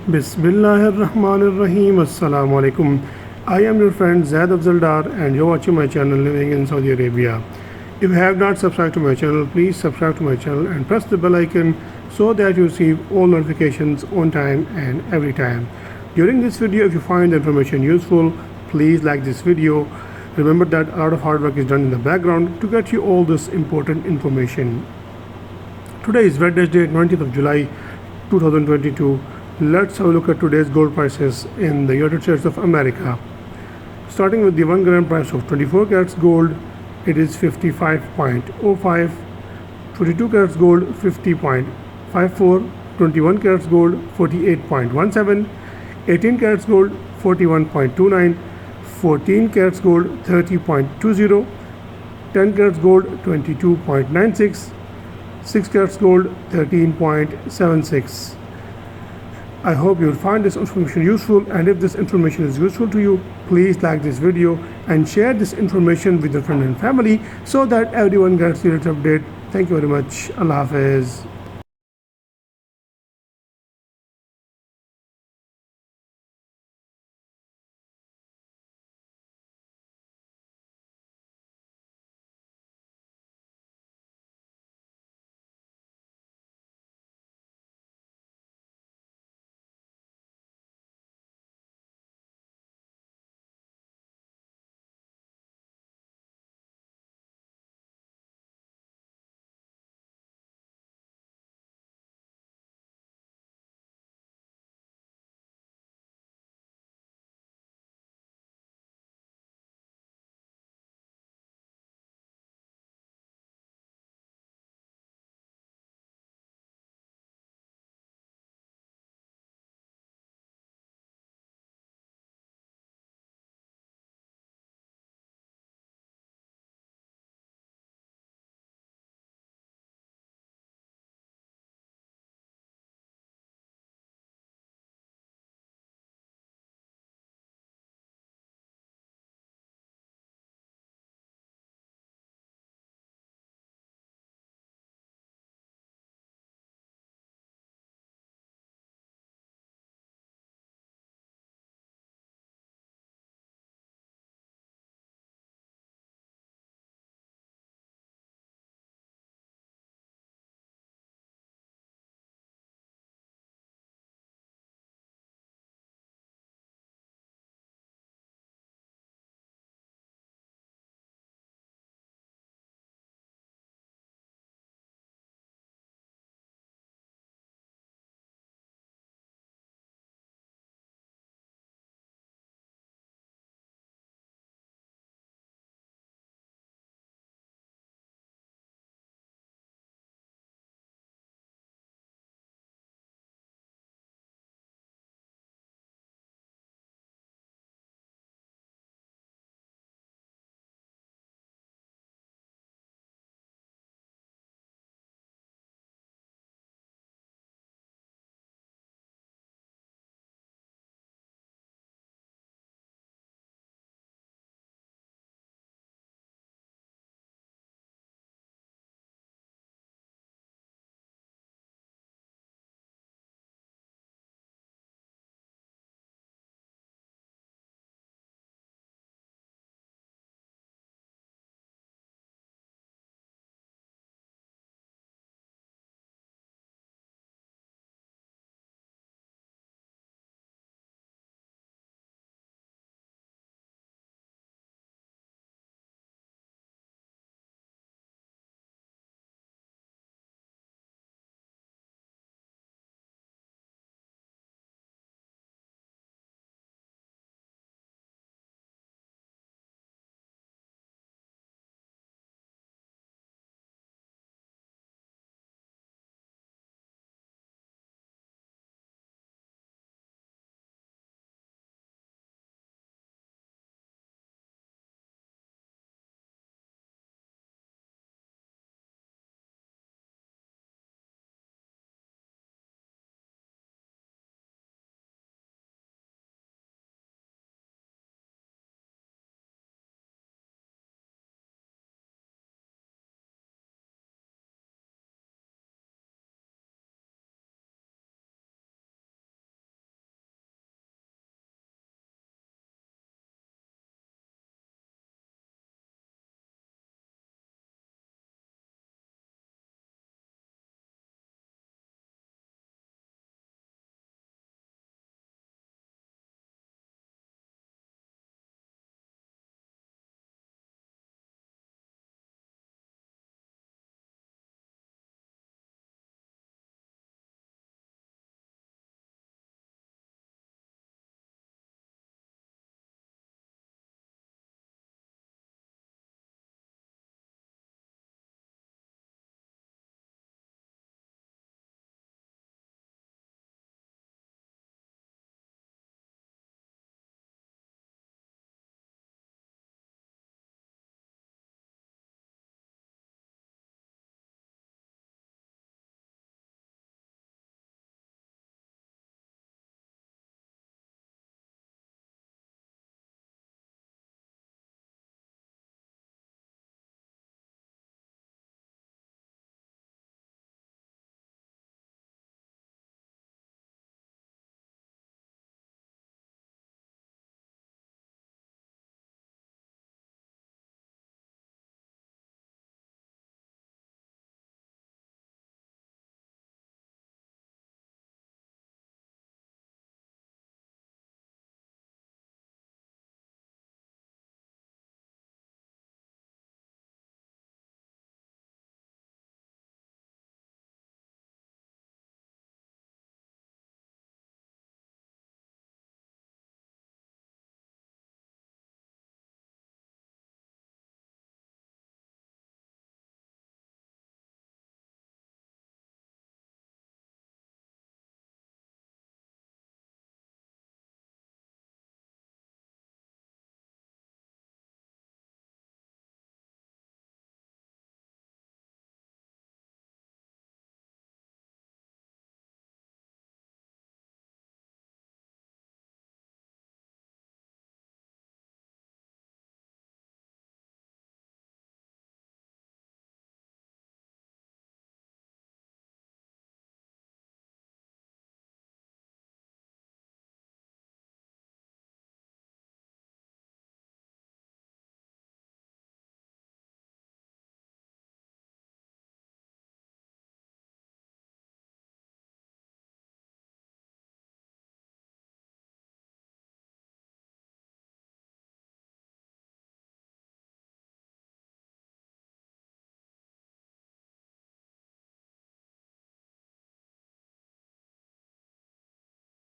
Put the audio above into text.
Bismillahirrahmanirrahim. Assalamu alaikum. I am your friend Zaid Afzaldar and you're watching my channel Living in Saudi Arabia. If you have not subscribed to my channel, please subscribe to my channel and press the bell icon so that you receive all notifications on time and every time. During this video, if you find the information useful, please like this video. Remember that a lot of hard work is done in the background to get you all this important information. Today is Wednesday, 20th of July 2022. Let's have a look at today's gold prices in the United States of America. Starting with the 1 gram price of 24 carats gold, it is 55.05. 22 carats gold, 50.54. 21 carats gold, 48.17. 18 carats gold, 41.29. 14 carats gold, 30.20. 10 carats gold, 22.96. 6 carats gold, 13.76. I hope you'll find this information useful, and if this information is useful to you, please like this video and share this information with your friends and family so that everyone gets the latest update. Thank you very much. Allah Hafiz.